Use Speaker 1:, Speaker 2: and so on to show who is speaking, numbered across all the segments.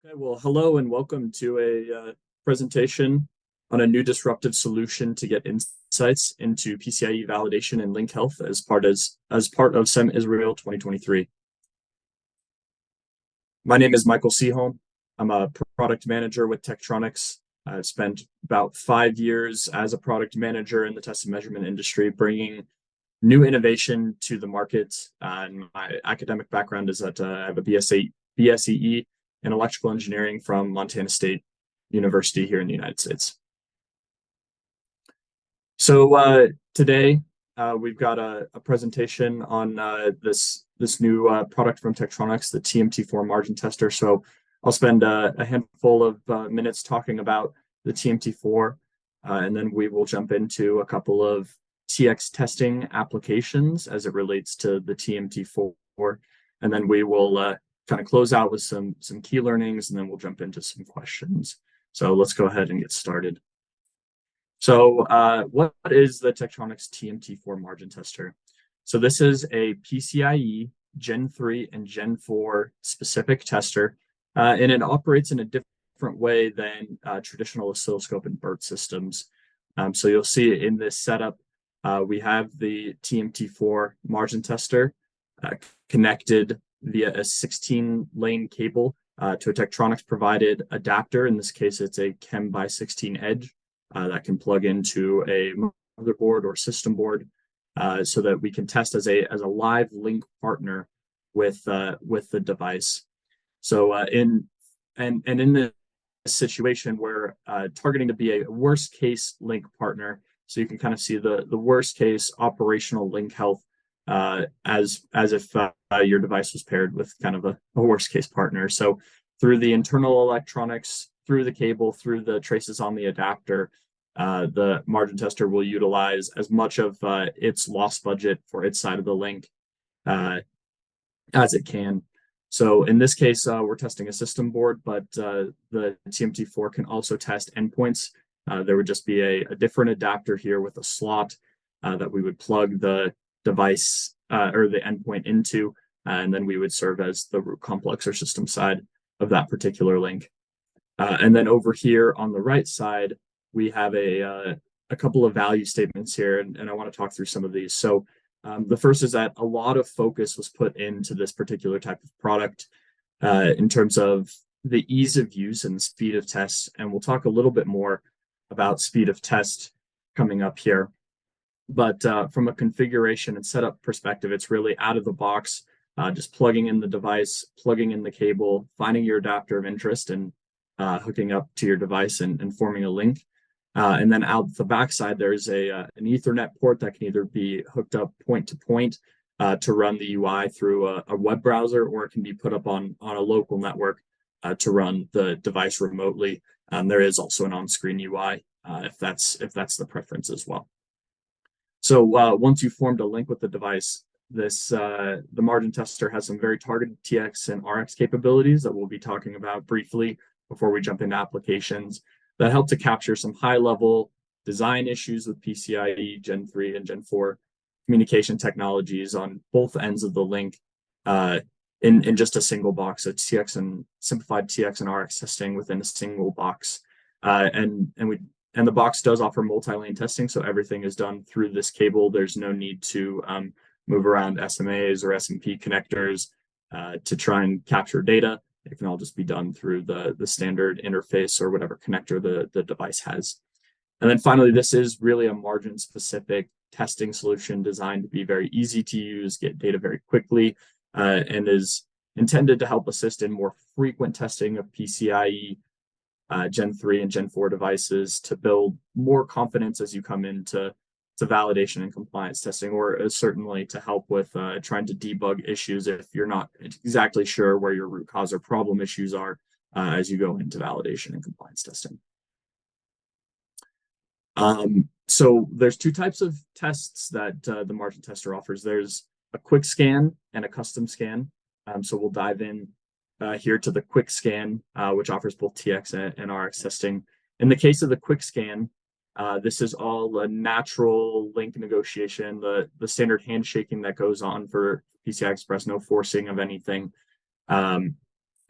Speaker 1: Okay, well, hello and welcome to a presentation on a new disruptive solution to get insights into PCIe validation and link health as part of SEM Israel 2023. My name is Michael Seaholm. I'm a product manager with Tektronix. I've spent about 5 years as a product manager in the test and measurement industry, bringing new innovation to the market. And my academic background is that I have a BSEE in electrical engineering from Montana State University here in the United States. So today we've got a presentation on this new product from Tektronix, the TMT4 margin tester. So I'll spend a handful of minutes talking about the TMT4, and then we will jump into a couple of TX testing applications as it relates to the TMT4, and then we will kind of close out with some key learnings, and then we'll jump into some questions. So let's go ahead and get started. So what is the Tektronix TMT4 margin tester? So this is a PCIe Gen 3 and Gen 4 specific tester, and it operates in a different way than traditional oscilloscope and BERT systems. So you'll see in this setup, we have the TMT4 margin tester connected via a 16-lane cable to a Tektronix provided adapter. In this case, it's a Chem by 16 edge that can plug into a motherboard or system board, so that we can test as a live link partner with the device. So in this situation, we're targeting to be a worst case link partner. So you can kind of see the worst case operational link health as if your device was paired with kind of a worst case partner. So through the internal electronics, through the cable, through the traces on the adapter, the margin tester will utilize as much of its loss budget for its side of the link as it can. So in this case, we're testing a system board, but the TMT4 can also test endpoints. There would just be a different adapter here with a slot that we would plug the device or the endpoint into, and then we would serve as the root complex or system side of that particular link. And then over here on the right side, we have a couple of value statements here, and I want to talk through some of these. So the first is that a lot of focus was put into this particular type of product in terms of the ease of use and the speed of test, and we'll talk a little bit more about speed of test coming up here. But from a configuration and setup perspective, it's really out of the box, just plugging in the device, plugging in the cable, finding your adapter of interest, and hooking up to your device and forming a link. And then out the backside, there's an Ethernet port that can either be hooked up point to point to run the UI through a web browser, or it can be put up on a local network to run the device remotely. There is also an on-screen UI if that's the preference as well. So once you've formed a link with the device, the margin tester has some very targeted TX and RX capabilities that we'll be talking about briefly before we jump into applications that help to capture some high-level design issues with PCIe Gen 3 and Gen 4 communication technologies on both ends of the link in just a single box, a TX and simplified TX and RX testing within a single box. And the box does offer multi-lane testing, so everything is done through this cable. There's no need to move around SMAs or SMP connectors to try and capture data. It can all just be done through the standard interface or whatever connector the device has. And then finally, this is really a margin-specific testing solution designed to be very easy to use, get data very quickly, and is intended to help assist in more frequent testing of PCIe Gen 3 and Gen 4 devices to build more confidence as you come into validation and compliance testing, or certainly to help with trying to debug issues if you're not exactly sure where your root cause or problem issues are as you go into validation and compliance testing. So there's two types of tests that the margin tester offers. There's a quick scan and a custom scan. So we'll dive in here to the quick scan, which offers both TX and RX testing. In the case of the quick scan, this is all a natural link negotiation, the standard handshaking that goes on for PCI Express, no forcing of anything.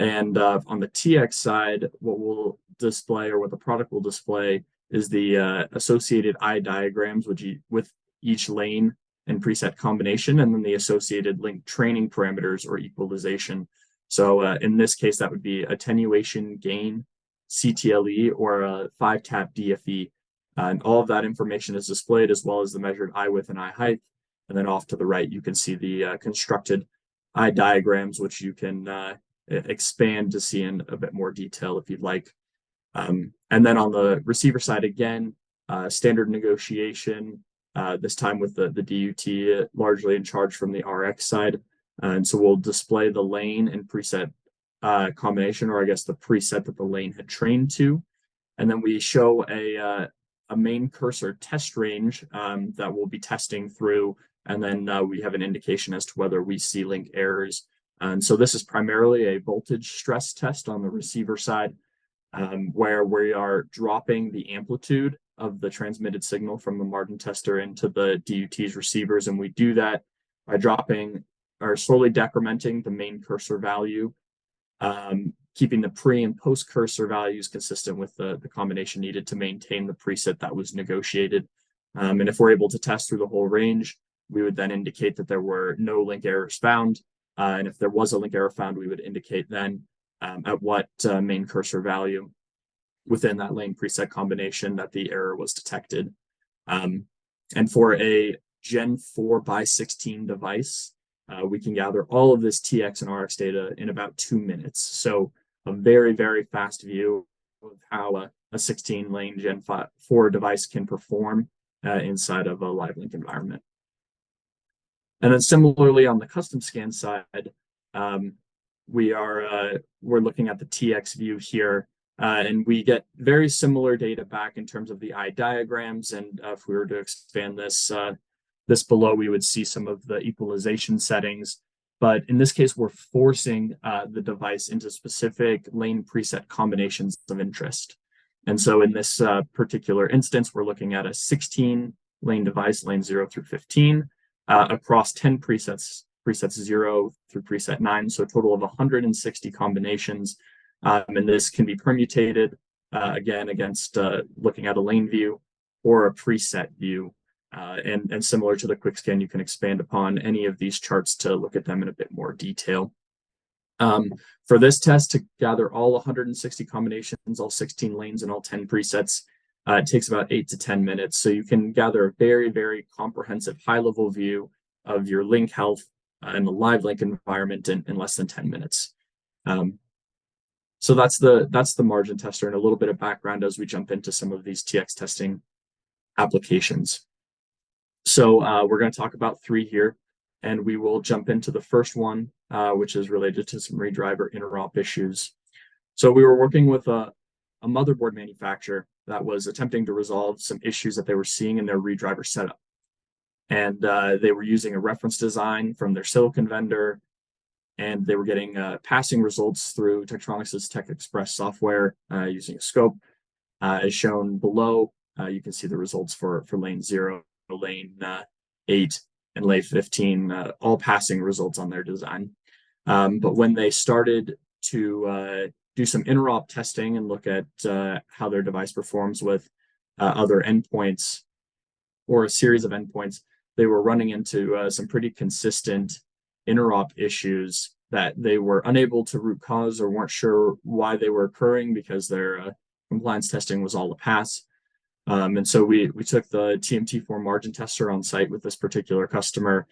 Speaker 1: And on the TX side, what we'll display, or what the product will display, is the associated I diagrams with each lane and preset combination, and then the associated link training parameters or equalization. So in this case, that would be attenuation, gain, CTLE, or a 5-tap DFE. And all of that information is displayed, as well as the measured I width and I height. And then off to the right, you can see the constructed I diagrams, which you can expand to see in a bit more detail if you'd like. And then on the receiver side, again, standard negotiation, this time with the DUT largely in charge from the RX side. And so we'll display the lane and preset combination, or I guess the preset that the lane had trained to. And then we show a main cursor test range that we'll be testing through. And then we have an indication as to whether we see link errors. And so this is primarily a voltage stress test on the receiver side, where we are dropping the amplitude of the transmitted signal from the margin tester into the DUT's receivers. And we do that by dropping or slowly decrementing the main cursor value, keeping the pre and post cursor values consistent with the combination needed to maintain the preset that was negotiated. And if we're able to test through the whole range, we would then indicate that there were no link errors found. And if there was a link error found, we would indicate then at what main cursor value within that lane preset combination that the error was detected. And for a Gen 4 by 16 device, we can gather all of this TX and RX data in about 2 minutes. So a very, very fast view of how a 16-lane Gen 4 device can perform inside of a live link environment. And then similarly on the custom scan side, we're looking at the TX view here, and we get very similar data back in terms of the I diagrams. And if we were to expand this below, we would see some of the equalization settings. But in this case, we're forcing the device into specific lane preset combinations of interest. And so in this particular instance, we're looking at a 16-lane device, lane 0 through 15, across 10 presets 0 through preset 9, so a total of 160 combinations. And this can be permutated, again, against looking at a lane view or a preset view. And similar to the quick scan, you can expand upon any of these charts to look at them in a bit more detail. For this test, to gather all 160 combinations, all 16 lanes, and all 10 presets, it takes about 8 to 10 minutes. So you can gather a very, very comprehensive high-level view of your link health in the live link environment in less than 10 minutes. So that's the margin tester, and a little bit of background as we jump into some of these TX testing applications. So we're going to talk about 3 here, and we will jump into the first one, which is related to some redriver interop issues. So we were working with a motherboard manufacturer that was attempting to resolve some issues that they were seeing in their redriver setup. And they were using a reference design from their silicon vendor, and they were getting passing results through Tektronix's TechExpress software using a scope. As shown below, you can see the results for lane 0, lane 8, and lane 15, all passing results on their design. But when they started to do some interop testing and look at how their device performs with other endpoints or a series of endpoints, they were running into some pretty consistent interop issues that they were unable to root cause or weren't sure why they were occurring because their compliance testing was all a pass. And so we took the TMT4 margin tester on site with this particular customer,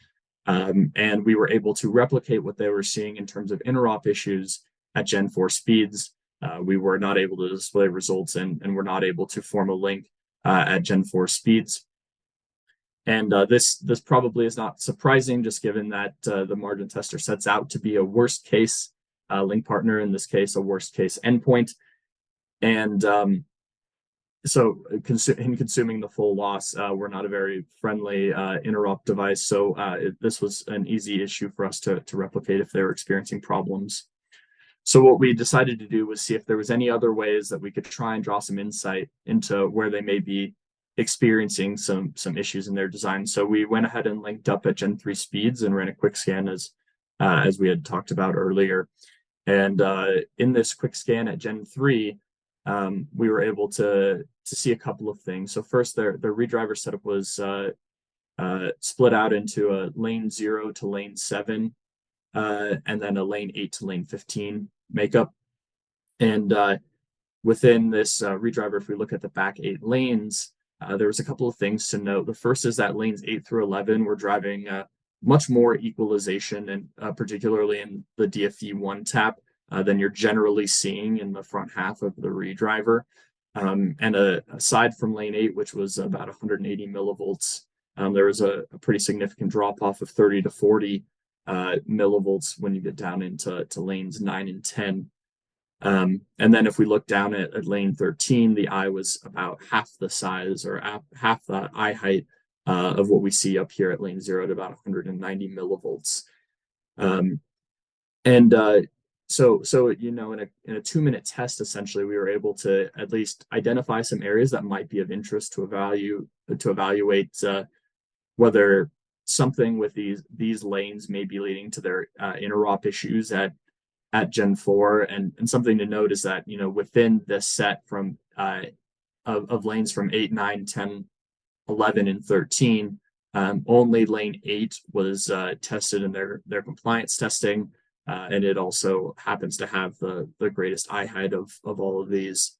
Speaker 1: and we were able to replicate what they were seeing in terms of interop issues at Gen 4 speeds. We were not able to display results and were not able to form a link at Gen 4 speeds. And this probably is not surprising, just given that the margin tester sets out to be a worst case link partner, in this case, a worst case endpoint. And so in consuming the full loss, we're not a very friendly interop device. So this was an easy issue for us to replicate if they were experiencing problems. So what we decided to do was see if there was any other ways that we could try and draw some insight into where they may be experiencing some issues in their design. So we went ahead and linked up at Gen 3 speeds and ran a quick scan as we had talked about earlier. And in this quick scan at Gen 3, we were able to see a couple of things. So first, their redriver setup was split out into a lane 0 to lane 7, and then a lane 8 to lane 15 makeup. And within this redriver, if we look at the back 8 lanes, there was a couple of things to note. The first is that lanes 8 through 11 were driving much more equalization, and particularly in the DFE1 tap, than you're generally seeing in the front half of the redriver. And aside from lane 8, which was about 180 millivolts, there was a pretty significant drop off of 30 to 40 millivolts when you get down into lanes 9 and 10. And then if we look down at lane 13, the eye was about half the size, or half the eye height of what we see up here at lane 0 at about 190 millivolts. So you know, in a 2-minute test, essentially, we were able to at least identify some areas that might be of interest to evaluate whether something with these lanes may be leading to their interop issues at Gen 4. And something to note is that, you know, within this set from of lanes from 8, 9, 10, 11, and 13, only lane 8 was tested in their compliance testing. And it also happens to have the greatest eye height of all of these,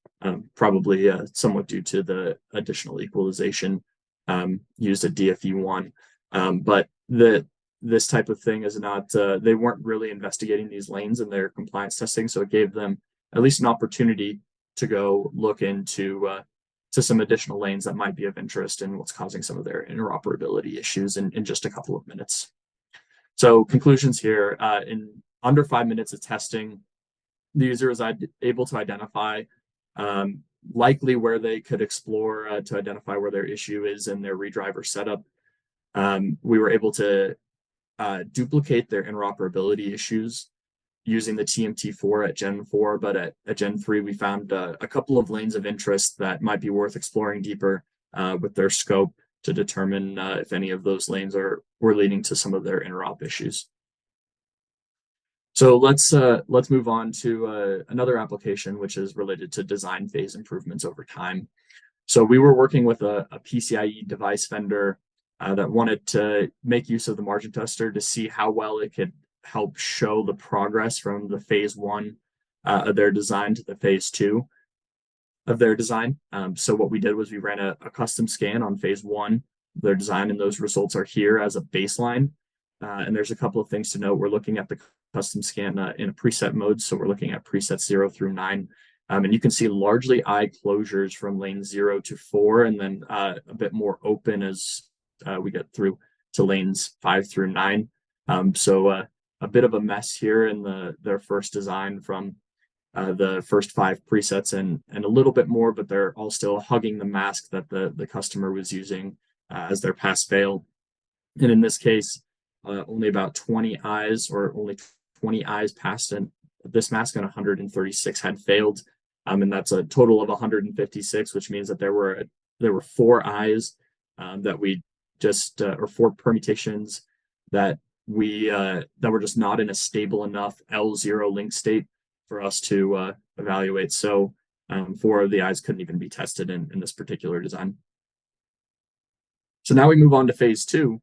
Speaker 1: probably somewhat due to the additional equalization used at DFE1. But this type of thing is not, they weren't really investigating these lanes in their compliance testing, so it gave them at least an opportunity to go look into to some additional lanes that might be of interest in what's causing some of their interoperability issues in just a couple of minutes. So conclusions here, in under 5 minutes of testing, the user is able to identify likely where they could explore to identify where their issue is in their redriver setup. We were able to duplicate their interoperability issues using the TMT4 at Gen 4, but at Gen 3, we found a couple of lanes of interest that might be worth exploring deeper with their scope to determine if any of those lanes were leading to some of their interop issues. So let's move on to another application, which is related to design phase improvements over time. So we were working with a PCIe device vendor that wanted to make use of the margin tester to see how well it could help show the progress from the phase 1 of their design to the phase 2 of their design. So what we did was we ran a custom scan on phase 1 of their design, and those results are here as a baseline. And there's a couple of things to note. We're looking at the custom scan in a preset mode, so we're looking at presets 0 through 9. And you can see largely eye closures from lane 0 to 4, and then a bit more open as we get through to lanes 5 through 9. So a bit of a mess here in their first design from the first 5 presets, and a little bit more, but they're all still hugging the mask that the customer was using as their pass-fail. And in this case, only about 20 eyes, or only 20 eyes passed in this mask, and 136 had failed. And that's a total of 156, which means that there were 4 eyes that we just, or 4 permutations that were just not in a stable enough L0 link state for us to evaluate. So 4 of the eyes couldn't even be tested in this particular design. So now we move on to phase 2,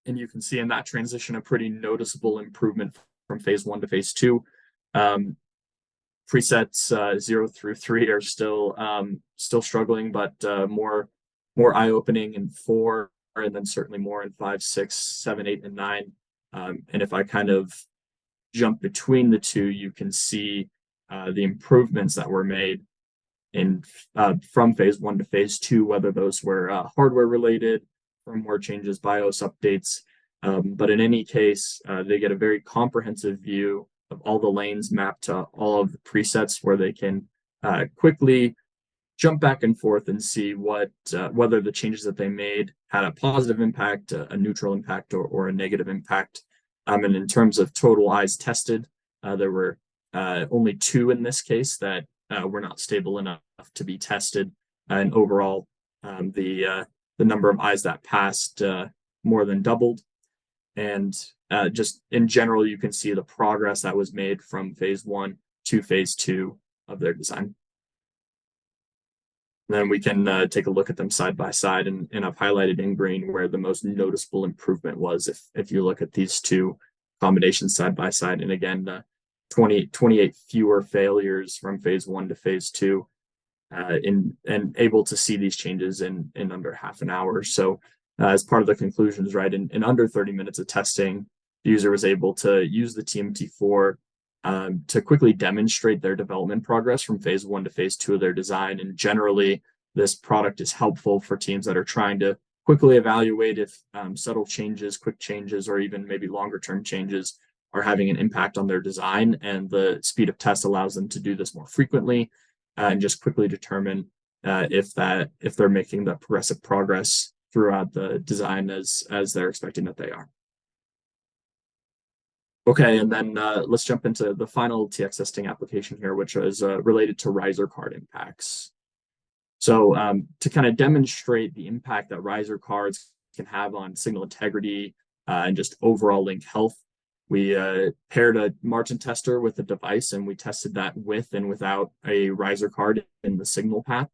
Speaker 1: and you can see in that transition a pretty noticeable improvement from phase 1 to phase 2. Presets 0 through 3 are still struggling, but more eye-opening in 4, and then certainly more in 5, 6, 7, 8, and 9. And if I kind of jump between the two, you can see the improvements that were made from phase 1 to phase 2, whether those were hardware related, firmware changes, BIOS updates. But in any case, they get a very comprehensive view of all the lanes mapped to all of the presets, where they can quickly jump back and forth and see whether the changes that they made had a positive impact, a neutral impact, or a negative impact. And in terms of total eyes tested, there were only 2 in this case that were not stable enough to be tested. And overall, the number of eyes that passed more than doubled. And just in general, you can see the progress that was made from phase 1 to phase 2 of their design. Then we can take a look at them side by side, and I've highlighted in green where the most noticeable improvement was if you look at these two combinations side by side. And again, 28 fewer failures from phase 1 to phase 2, and able to see these changes in under half an hour. So as part of the conclusions, right, in under 30 minutes of testing, the user was able to use the TMT4 to quickly demonstrate their development progress from phase 1 to phase 2 of their design. And generally, this product is helpful for teams that are trying to quickly evaluate if subtle changes, quick changes, or even maybe longer term changes are having an impact on their design. And the speed of test allows them to do this more frequently and just quickly determine if they're making the progressive progress throughout the design as they're expecting that they are. Okay, and then let's jump into the final TX testing application here, which is related to riser card impacts. So to kind of demonstrate the impact that riser cards can have on signal integrity and just overall link health, we paired a margin tester with a device, and we tested that with and without a riser card in the signal path.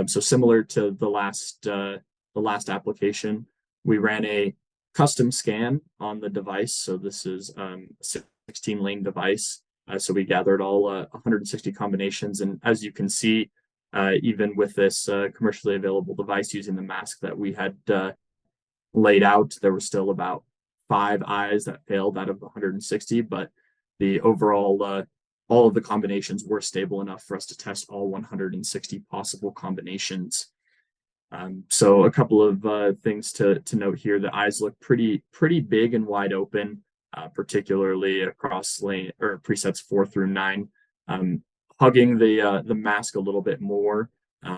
Speaker 1: So similar to the last application, we ran a custom scan on the device. So this is a 16-lane device. So we gathered all 160 combinations. And as you can see, even with this commercially available device using the mask that we had laid out, there were still about 5 eyes that failed out of 160. But the overall, all of the combinations were stable enough for us to test all 160 possible combinations. So a couple of things to note here. The eyes look pretty big and wide open, particularly across lane or presets 4 through 9, hugging the mask a little bit more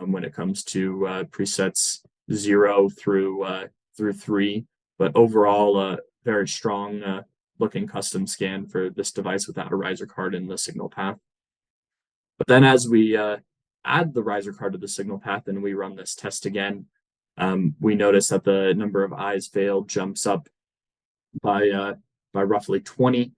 Speaker 1: when it comes to presets 0 through 3. But overall, very strong looking custom scan for this device without a riser card in the signal path. But then as we add the riser card to the signal path and we run this test again, we notice that the number of eyes failed jumps up by roughly 20,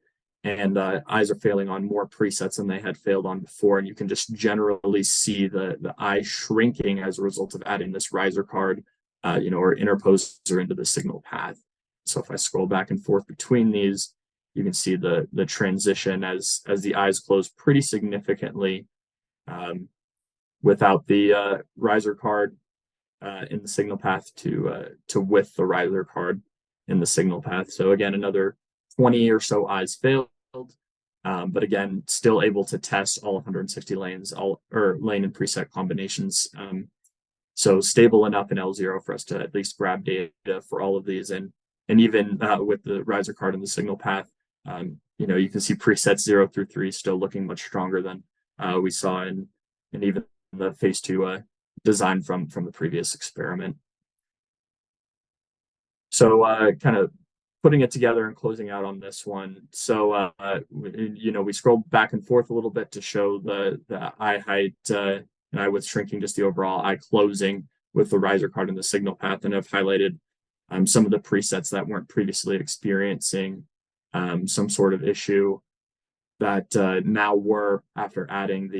Speaker 1: and eyes are failing on more presets than they had failed on before. And you can just generally see the eye shrinking as a result of adding this riser card, or interposer into the signal path. So if I scroll back and forth between these, you can see the transition as the eyes close pretty significantly without the riser card in the signal path to with the riser card in the signal path. So again, another 20 or so eyes failed, but again, still able to test all 160 lanes, lane and preset combinations. So stable enough in L0 for us to at least grab data for all of these. And even with the riser card in the signal path, you can see presets 0 through 3 still looking much stronger than we saw in even the phase 2 design from the previous experiment. So kind of putting it together and closing out on this one. So we scrolled back and forth a little bit to show the eye height and eye width shrinking, just the overall eye closing with the riser card in the signal path, and I've highlighted some of the presets that weren't previously experiencing some sort of issue that now were, after adding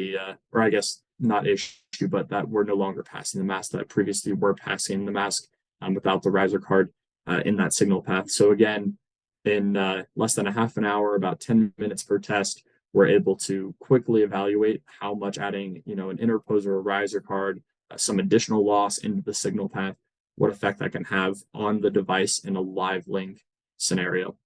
Speaker 1: or I guess not issue, but that were no longer passing the mask that previously were passing the mask without the riser card in that signal path. So again, in less than a half an hour, about 10 minutes per test, we're able to quickly evaluate how much adding, an interposer or riser card, some additional loss into the signal path, what effect that can have on the device in a live link scenario.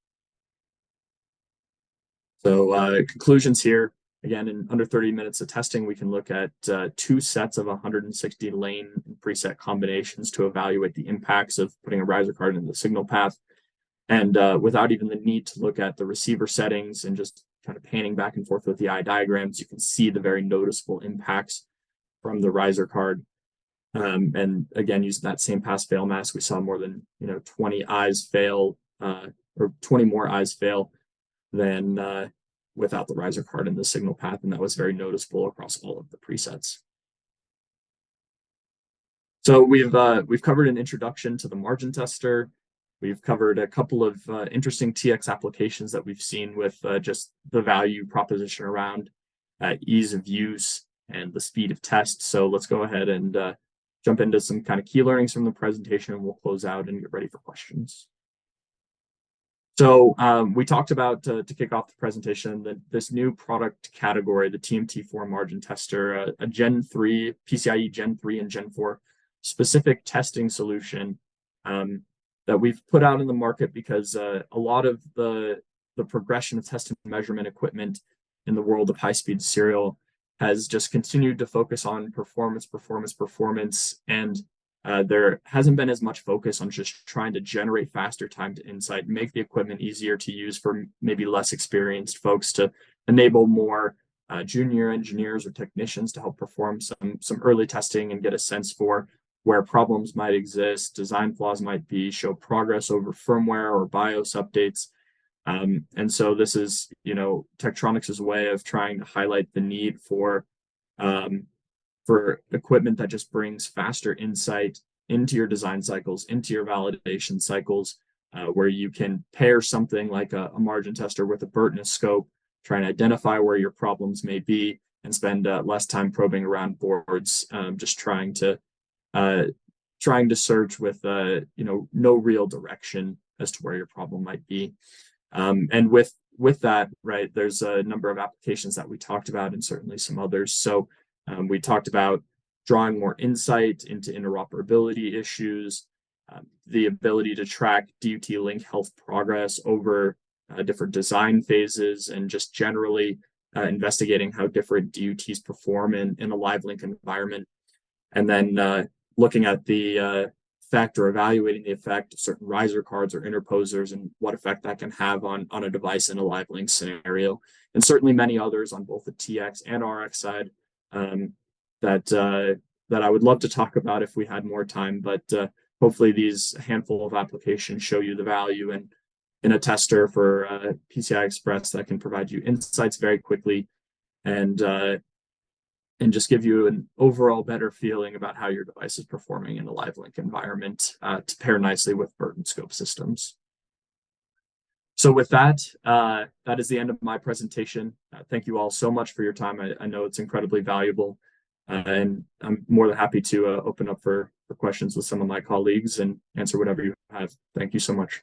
Speaker 1: So conclusions here. Again, in under 30 minutes of testing, we can look at 2 sets of 160 lane and preset combinations to evaluate the impacts of putting a riser card in the signal path. And without even the need to look at the receiver settings and just kind of panning back and forth with the eye diagrams, you can see the very noticeable impacts from the riser card. And again, using that same pass-fail mask, we saw more than 20 eyes fail, or 20 more eyes fail than without the riser card in the signal path, and that was very noticeable across all of the presets. So we've covered an introduction to the margin tester. We've covered a couple of interesting TX applications that we've seen with just the value proposition around ease of use and the speed of test. So let's go ahead and jump into some kind of key learnings from the presentation, and we'll close out and get ready for questions. So we talked about, to kick off the presentation, that this new product category, the TMT4 margin tester, a Gen 3, PCIe Gen 3 and Gen 4 specific testing solution that we've put out in the market because a lot of the progression of test and measurement equipment in the world of high-speed serial has just continued to focus on performance, and there hasn't been as much focus on just trying to generate faster time to insight, make the equipment easier to use for maybe less experienced folks, to enable more junior engineers or technicians to help perform some early testing and get a sense for where problems might exist, design flaws might be, show progress over firmware or BIOS updates. And so this is, Tektronix's way of trying to highlight the need for equipment that just brings faster insight into your design cycles, into your validation cycles, where you can pair something like a margin tester with a Burton scope, try and identify where your problems may be, and spend less time probing around boards, just trying to search with no real direction as to where your problem might be. And with that, right, there's a number of applications that we talked about, and certainly some others. So we talked about drawing more insight into interoperability issues, the ability to track DUT link health progress over different design phases, and just generally investigating how different DUTs perform in a live link environment. And then looking at the effect, or evaluating the effect of certain riser cards or interposers and what effect that can have on a device in a live link scenario. And certainly many others on both the TX and RX side that I would love to talk about if we had more time, but hopefully these handful of applications show you the value in a tester for PCI Express that can provide you insights very quickly and just give you an overall better feeling about how your device is performing in a live link environment, to pair nicely with Burton scope systems. So with that, that is the end of my presentation. Thank you all so much for your time. I know it's incredibly valuable, and I'm more than happy to open up for questions with some of my colleagues and answer whatever you have. Thank you so much.